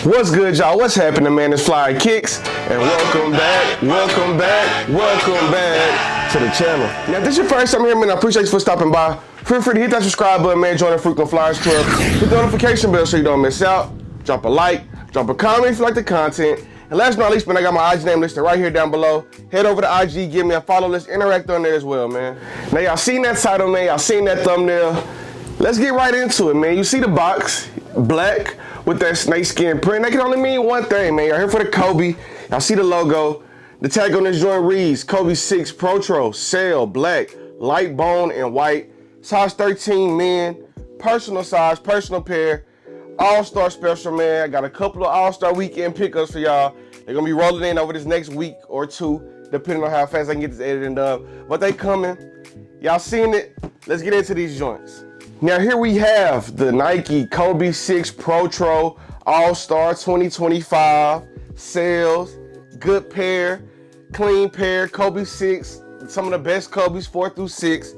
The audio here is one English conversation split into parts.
What's good, y'all? What's happening, man? It's FLYEERRKicks, and welcome back to the channel. Now, if this is your first time here, man, I appreciate you for stopping by. Feel free to hit that subscribe button, man. Join the Frequent Flyers Club. Hit the notification bell so you don't miss out. Drop a like, drop a comment if you like the content. And last but not least, man, I got my IG name listed right here down below. Head over to IG, give me a follow. Let's interact on there as well, man. Now, y'all seen that title, man. Y'all seen that thumbnail. Let's get right into it, man. You see the box, black, with that snakeskin print. That can only mean one thing, man. Y'all here for the Kobe. Y'all see the logo. The tag on this joint reads Kobe 6 Protro, Sail, black, light bone, and white. Size 13 men, personal size, personal pair. All-Star special, man. I got a couple of All-Star weekend pickups for y'all. They're gonna be rolling in over this next week or two, depending on how fast I can get this edited and done. But they coming. Y'all seen it. Let's get into these joints. Now here we have the Nike Kobe 6 Protro All-Star 2025 sales. Good pair, clean pair, Kobe 6, some of the best Kobe's 4 through 6.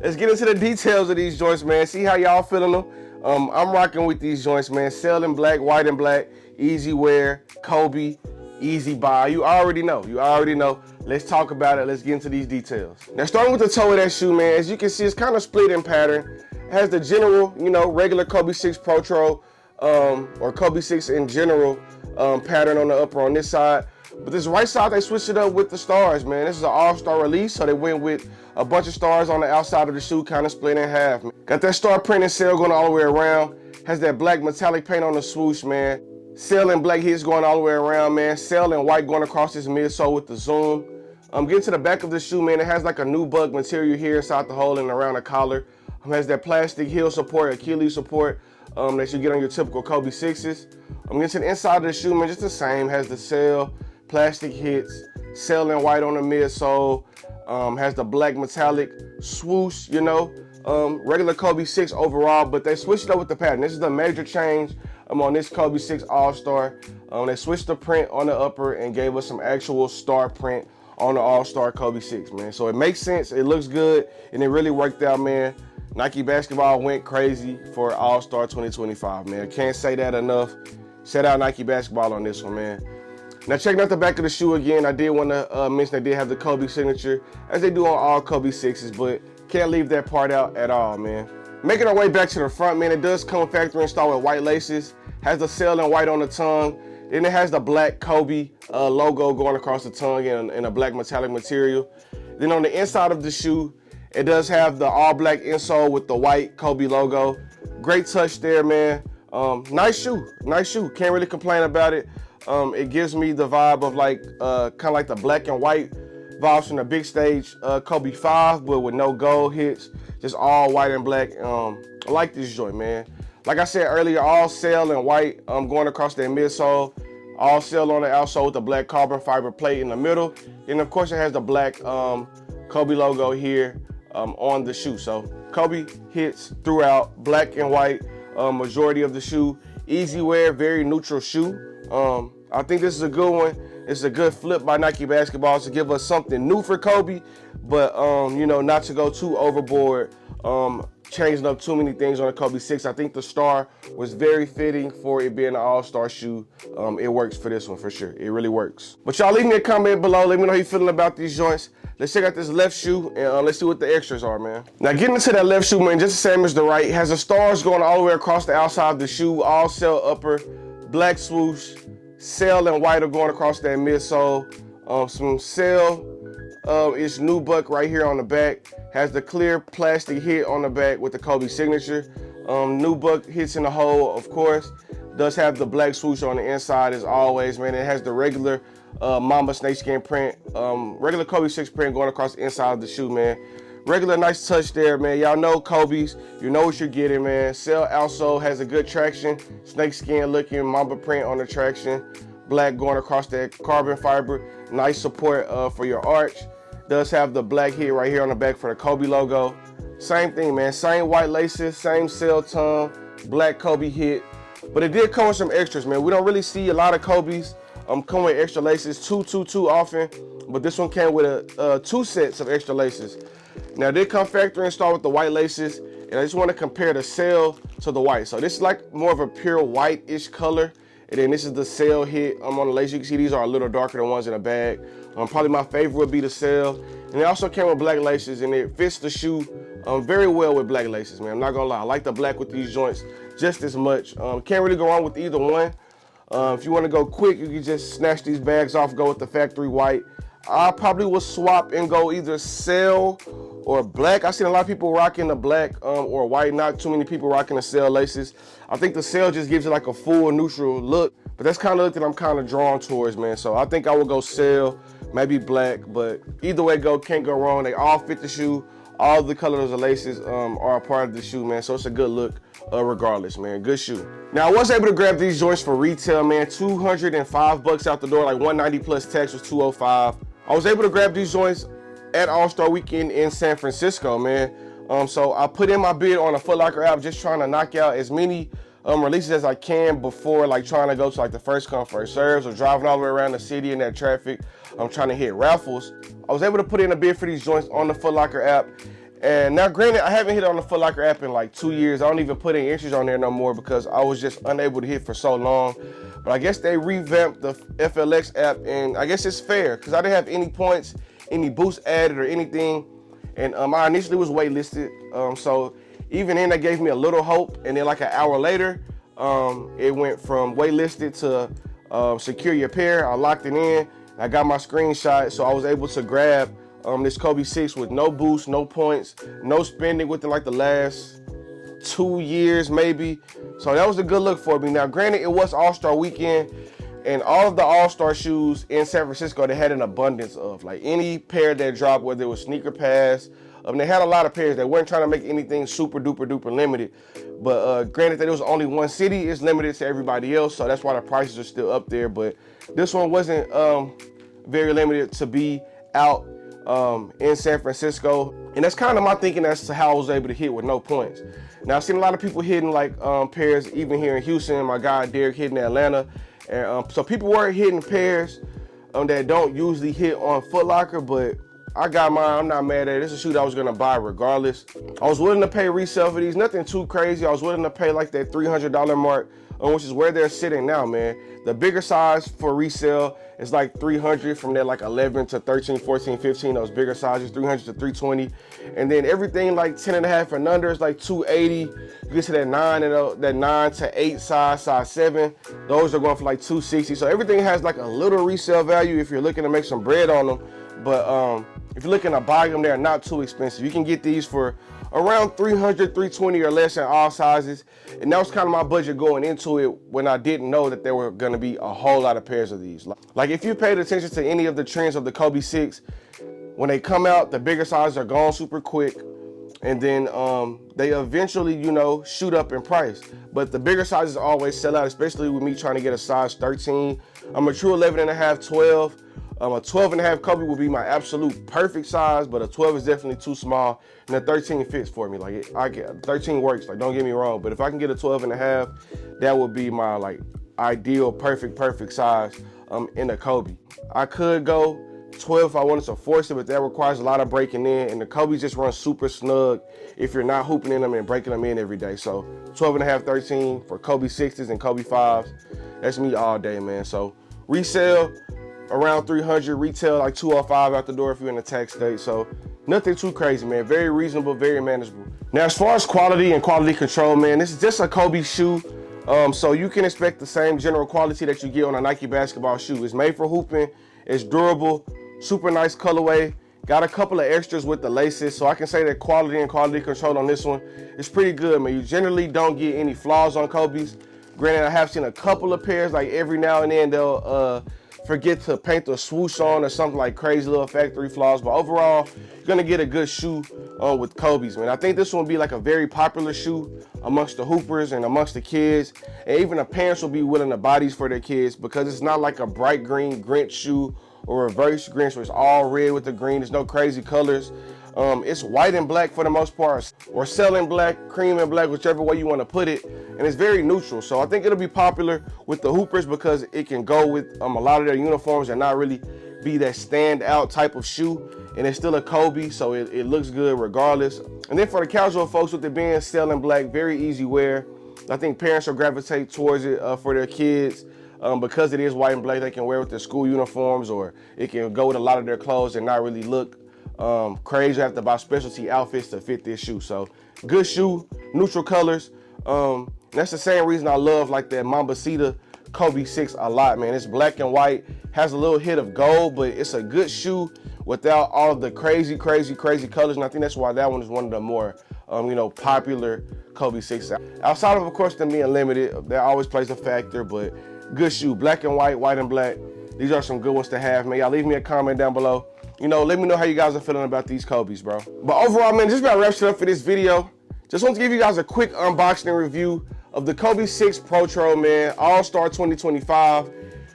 Let's get into the details of these joints, man. See how y'all feeling them. I'm rocking with these joints, man. Sail in black, white and black, easy wear, Kobe, easy buy. You already know. Let's talk about it. Let's get into these details. Now, starting with the toe of that shoe, man, as you can see, it's kind of split in pattern. It has the general, regular Kobe 6 Protro, or Kobe 6 in general pattern on the upper on this side. But this right side, they switched it up with the stars, man. This is an all-star release, so they went with a bunch of stars on the outside of the shoe, kind of split in half. Man. Got that star print and sail going all the way around. Has that black metallic paint on the swoosh, man. Sail and black hits going all the way around, man. Sail and white going across this midsole with the zoom. Getting to the back of the shoe, man, it has like a nubuck material here inside the hole and around the collar. Has that plastic heel support, Achilles support that you get on your typical Kobe 6s. Getting to the inside of the shoe, man, just the same. Has the sail, plastic hits, sail and white on the midsole. Has the black metallic swoosh, regular Kobe 6 overall, but they switched it up with the pattern. This is the major change on this Kobe 6 All-Star. They switched the print on the upper and gave us some actual star print on the All-Star Kobe 6, man. So it makes sense, it looks good, and it really worked out, man. Nike basketball went crazy for All-Star 2025, man. Can't say that enough. Shout out Nike basketball on this one, man. Now, checking out the back of the shoe again, I did want to mention they did have the Kobe signature, as they do on all Kobe 6s, but can't leave that part out at all, man. Making our way back to the front, man, it does come factory installed with white laces, has the sail and white on the tongue, then it has the black Kobe logo going across the tongue in a black metallic material. Then on the inside of the shoe, it does have the all black insole with the white Kobe logo. Great touch there, man. Nice shoe. Can't really complain about it. It gives me the vibe of like kind of like the black and white vibes from the big stage Kobe 5, but with no gold hits, just all white and black. I like this joint, man. Like I said earlier, all sail and white going across that midsole. All sail on the outsole with the black carbon fiber plate in the middle. And of course it has the black Kobe logo here on the shoe. So Kobe hits throughout, black and white, majority of the shoe. Easy wear, very neutral shoe. I think this is a good one. It's a good flip by Nike basketball to give us something new for Kobe, but not to go too overboard, changing up too many things on the Kobe 6. I think the star was very fitting for it being an all-star shoe. It works for this one for sure. It really works. But y'all leave me a comment below. Let me know how you feeling about these joints. Let's check out this left shoe and let's see what the extras are, man. Now getting into that left shoe, man, just the same as the right. Has the stars going all the way across the outside of the shoe, all sail upper, black swoosh, sail and white are going across that midsole. Some sail is nubuck right here on the back. Has the clear plastic hit on the back with the Kobe signature. Nubuck hits in the hole, of course. Does have the black swoosh on the inside as always, man. It has the regular Mamba snakeskin print, regular Kobe 6 print going across the inside of the shoe, man. Regular nice touch there, man. Y'all know Kobe's, you know what you're getting, man. Sail outsole has a good traction, snakeskin looking Mamba print on the traction. Black going across that carbon fiber, nice support for your arch. Does have the black hit right here on the back for the Kobe logo. Same thing, man. Same white laces, same sail tongue, black Kobe hit. But it did come with some extras, man. We don't really see a lot of Kobe's come with extra laces too often, but this one came with two sets of extra laces. Now they come factory installed with the white laces, and I just want to compare the sail to the white. So this is like more of a pure white-ish color, And then this is the sail hit on the laces. You can see these are a little darker than ones in the bag. Probably my favorite would be the sail. And it also came with black laces, and it fits the shoe very well with black laces, man. I'm not gonna lie, I like the black with these joints just as much. Can't really go wrong with either one. If you want to go quick, you can just snatch these bags off, go with the factory white. I probably will swap and go either sail or black. I've seen a lot of people rocking the black or white, not too many people rocking the sail laces. I think the sail just gives it like a full neutral look, but that's kind of the look that I'm kind of drawn towards, man. So I think I will go sail, maybe black, but either way go, can't go wrong. They all fit the shoe. All the colors of laces are a part of the shoe, man. So it's a good look regardless, man. Good shoe. Now, I was able to grab these joints for retail, man. $205 out the door, like $190 plus tax was $205. I was able to grab these joints at All-Star Weekend in San Francisco, man. So I put in my bid on a Foot Locker app, just trying to knock out as many releases as I can before like trying to go to like the first come first serves or driving all the way around the city in that traffic. I'm trying to hit raffles. I was able to put in a bid for these joints on the Foot Locker app. And now granted, I haven't hit on the Foot Locker app in like 2 years. I don't even put any entries on there no more because I was just unable to hit for so long. But I guess they revamped the FLX app, and I guess it's fair because I didn't have any points, any boosts added or anything. And I initially was waitlisted. So even then, that gave me a little hope. And then like an hour later, it went from waitlisted to secure your pair. I locked it in. I got my screenshot, so I was able to grab this Kobe 6 with no boost, no points, no spending within like the last 2 years maybe. So that was a good look for me. Now granted, it was All-Star Weekend, and all of the All-Star shoes in San Francisco, they had an abundance of. Like any pair that dropped, whether it was Sneaker Pass, they had a lot of pairs. They weren't trying to make anything super duper duper limited. But granted that it was only one city, it's limited to everybody else, so that's why the prices are still up there. But this one wasn't very limited to be out in San Francisco. And that's kind of my thinking as to how I was able to hit with no points. Now I've seen a lot of people hitting like pairs even here in Houston. My guy Derek hitting Atlanta. And so people were hitting pairs that don't usually hit on Foot Locker, but I got mine. I'm not mad at it. This is a shoe that I was gonna buy regardless. I was willing to pay resale for these, nothing too crazy. I was willing to pay like that $300 mark, which is where they're sitting now, man. The bigger size for resale is like 300, from there like 11 to 13, 14, 15, those bigger sizes, 300 to 320. And then everything like 10 and a half and under is like 280. You get to that 9 and that 9 to 8 size 7. Those are going for like 260. So everything has like a little resale value if you're looking to make some bread on them. But if you're looking to buy them, they're not too expensive. You can get these for around 300, 320 or less in all sizes. And that was kind of my budget going into it when I didn't know that there were going to be a whole lot of pairs of these. Like if you paid attention to any of the trends of the Kobe 6, when they come out, the bigger sizes are gone super quick. And then they eventually, shoot up in price. But the bigger sizes always sell out, especially with me trying to get a size 13. I'm a true 11 and a half, 12. A 12 and a half Kobe would be my absolute perfect size, but a 12 is definitely too small, and a 13 fits for me. Like 13 works, like don't get me wrong, but if I can get a 12 and a half, that would be my like ideal perfect size in a Kobe. I could go 12 if I wanted to force it, but that requires a lot of breaking in, and the Kobe's just run super snug if you're not hooping in them and breaking them in every day. So 12 and a half, 13 for Kobe 6s and Kobe 5s, that's me all day, man. So resale around 300, retail like 205 out the door if you're in a tax state. So nothing too crazy, man. Very reasonable, very manageable. Now, as far as quality and quality control, man, this is just a Kobe shoe. So you can expect the same general quality that you get on a Nike basketball shoe. It's made for hooping, it's durable, super nice colorway. Got a couple of extras with the laces, so I can say that quality and quality control on this one is pretty good, man. You generally don't get any flaws on Kobe's. Granted, I have seen a couple of pairs, like every now and then they'll forget to paint the swoosh on or something, like crazy little factory flaws. But overall, you're gonna get a good shoe with Kobe's, man. I think this one will be like a very popular shoe amongst the hoopers and amongst the kids. And even the parents will be willing to buy these for their kids because it's not like a bright green Grinch shoe or reverse Grinch where it's all red with the green. There's no crazy colors. It's white and black for the most part, or selling black, cream and black, whichever way you want to put it. And it's very neutral. So I think it'll be popular with the hoopers because it can go with a lot of their uniforms and not really be that standout type of shoe. And it's still a Kobe, so it looks good regardless. And then for the casual folks, with it being selling black, very easy wear. I think parents will gravitate towards it for their kids. because it is white and black, they can wear it with their school uniforms, or it can go with a lot of their clothes and not really look crazy. You have to buy specialty outfits to fit this shoe. So good shoe, neutral colors. That's the same reason I love like that Mambasita Kobe 6 a lot, man. It's black and white, has a little hit of gold, but it's a good shoe without all the crazy colors. And I think that's why that one is one of the more, popular Kobe 6. Outside of course, them being limited, that always plays a factor, but good shoe, black and white and black. These are some good ones to have, man. Y'all leave me a comment down below. Let me know how you guys are feeling about these Kobe's, bro. But overall, man, just about wraps it up for this video. Just want to give you guys a quick unboxing and review of the Kobe 6 Protro, man, All-Star 2025.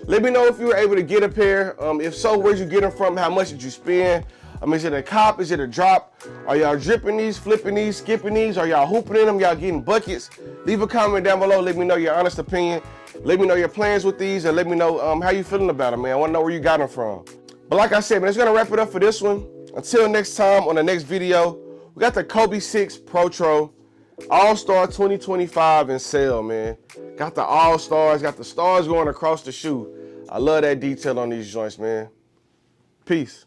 Let me know if you were able to get a pair. If so, where'd you get them from? How much did you spend? Is it a cop? Is it a drop? Are y'all dripping these, flipping these, skipping these? Are y'all hooping in them? Y'all getting buckets? Leave a comment down below. Let me know your honest opinion. Let me know your plans with these, and let me know how you feeling about them, man. I want to know where you got them from. But like I said, man, that's going to wrap it up for this one. Until next time, on the next video, we got the Kobe 6 Protro All-Star 2025 in sale, man. Got the All-Stars, got the stars going across the shoe. I love that detail on these joints, man. Peace.